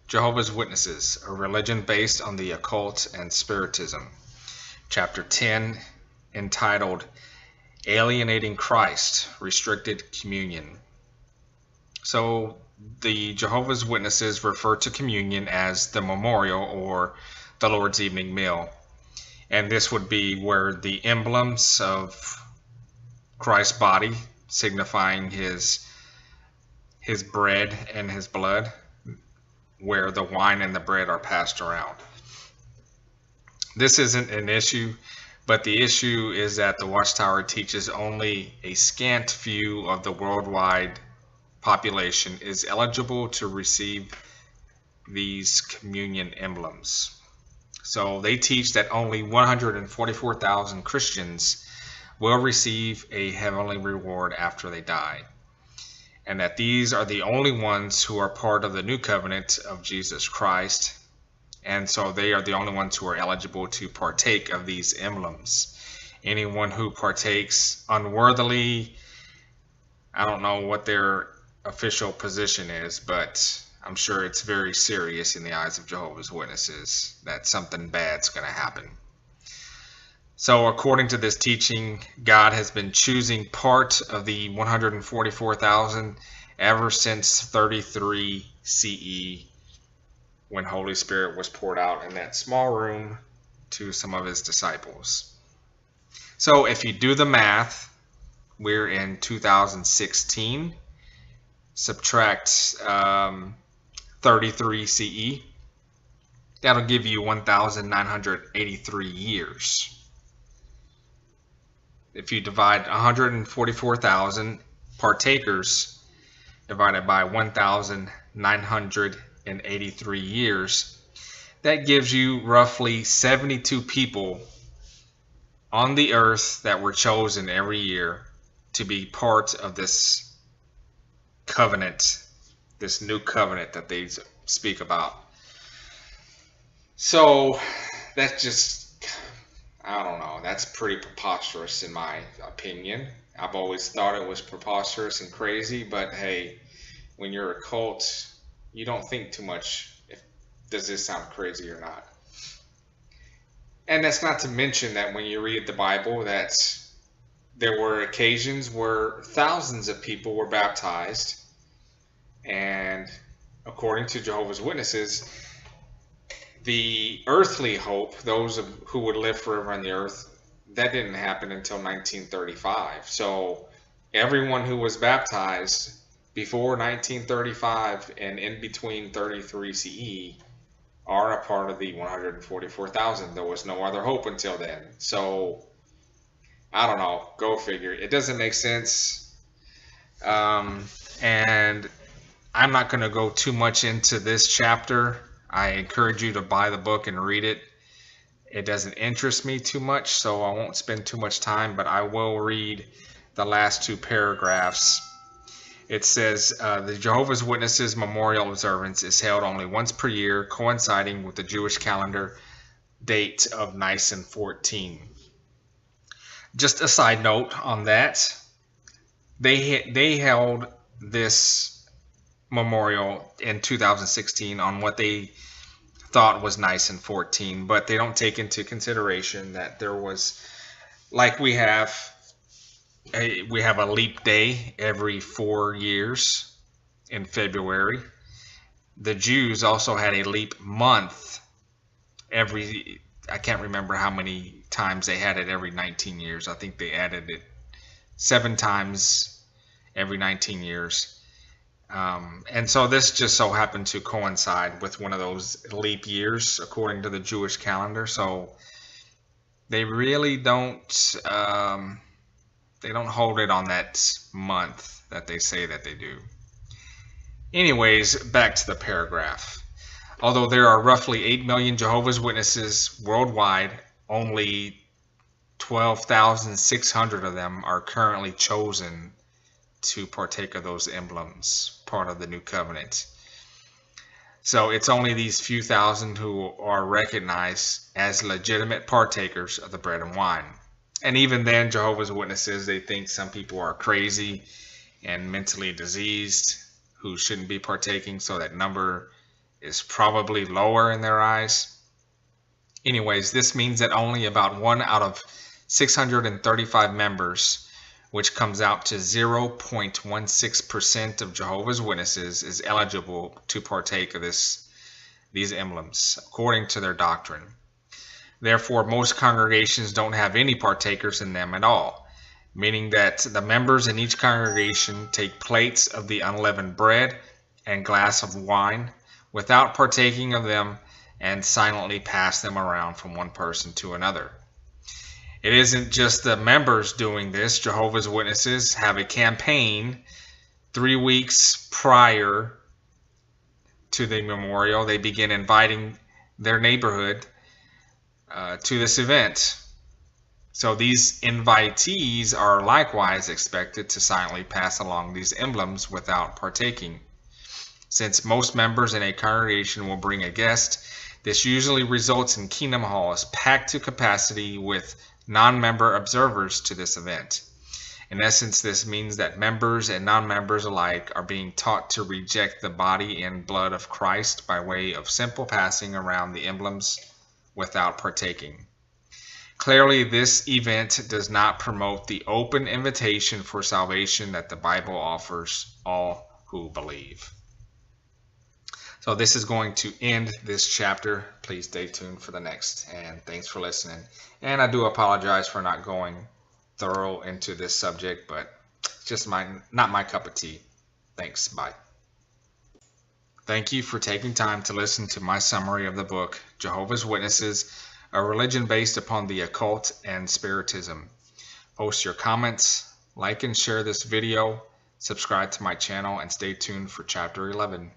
Jehovah's Witnesses, a religion based on the occult and spiritism. Chapter 10, entitled Alienating Christ, Restricted Communion. So the Jehovah's Witnesses refer to communion as the memorial or the Lord's evening meal. And this would be where the emblems of Christ's body, signifying his bread and his blood, where the wine and the bread are passed around. This isn't an issue, but the issue is that the Watchtower teaches only a scant few of the worldwide population is eligible to receive these communion emblems. So they teach that only 144,000 Christians will receive a heavenly reward after they die, and that these are the only ones who are part of the new covenant of Jesus Christ, and so they are the only ones who are eligible to partake of these emblems. Anyone who partakes unworthily, I don't know what their official position is, but I'm sure it's very serious in the eyes of Jehovah's Witnesses that something bad's going to happen. So according to this teaching, God has been choosing part of the 144,000 ever since 33 CE, when Holy Spirit was poured out in that small room to some of his disciples. So if you do the math, we're in 2016. Subtract 33 CE. That'll give you 1,983 years. If you divide 144,000 partakers divided by 1,983 years, that gives you roughly 72 people on the earth that were chosen every year to be part of this covenant, this new covenant that they speak about. So that's just, I don't know, that's pretty preposterous in my opinion. I've always thought it was preposterous and crazy, but hey, when you're a cult, you don't think too much if does this sound crazy or not. And that's not to mention that when you read the Bible, that there were occasions where thousands of people were baptized, and according to Jehovah's Witnesses, the earthly hope, those who would live forever on the earth, that didn't happen until 1935. So everyone who was baptized before 1935 and in between 33 CE are a part of the 144,000. There was no other hope until then. So I don't know, go figure. It doesn't make sense. And I'm not going to go too much into this chapter. I encourage you to buy the book and read it. It doesn't interest me too much, so I won't spend too much time, but I will read the last two paragraphs. It says, the Jehovah's Witnesses memorial observance is held only once per year, coinciding with the Jewish calendar date of Nisan 14. Just a side note on that, they held this memorial in 2016 on what they thought was Nisan 14, but they don't take into consideration that there was, like we have a leap day every 4 years in February. The Jews also had a leap month every, I can't remember how many times they had it every 19 years. I think they added it 7 times every 19 years. And so this just so happened to coincide with one of those leap years according to the Jewish calendar. So they really don't hold it on that month that they say that they do. Anyways, back to the paragraph. Although there are roughly 8 million Jehovah's Witnesses worldwide, only 12,600 of them are currently chosen to partake of those emblems, part of the new covenant. So it's only these few thousand who are recognized as legitimate partakers of the bread and wine. And even then, Jehovah's Witnesses, they think some people are crazy and mentally diseased who shouldn't be partaking, so that number is probably lower in their eyes. Anyways, this means that only about 1 out of 635 members, which comes out to 0.16% of Jehovah's Witnesses, is eligible to partake of these emblems, according to their doctrine. Therefore, most congregations don't have any partakers in them at all, meaning that the members in each congregation take plates of the unleavened bread and glass of wine without partaking of them and silently pass them around from one person to another. It isn't just the members doing this. Jehovah's Witnesses have a campaign 3 weeks prior to the memorial. They begin inviting their neighborhood to this event. So these invitees are likewise expected to silently pass along these emblems without partaking. Since most members in a congregation will bring a guest, this usually results in kingdom halls packed to capacity with non-member observers to this event. In essence, this means that members and non-members alike are being taught to reject the body and blood of Christ by way of simple passing around the emblems without partaking. Clearly, this event does not promote the open invitation for salvation that the Bible offers all who believe. So this is going to end this chapter. Please stay tuned for the next. And thanks for listening. And I do apologize for not going thorough into this subject, but it's just not my cup of tea. Thanks. Bye. Thank you for taking time to listen to my summary of the book, Jehovah's Witnesses, a religion based upon the occult and spiritism. Post your comments, like and share this video, subscribe to my channel, and stay tuned for chapter 11.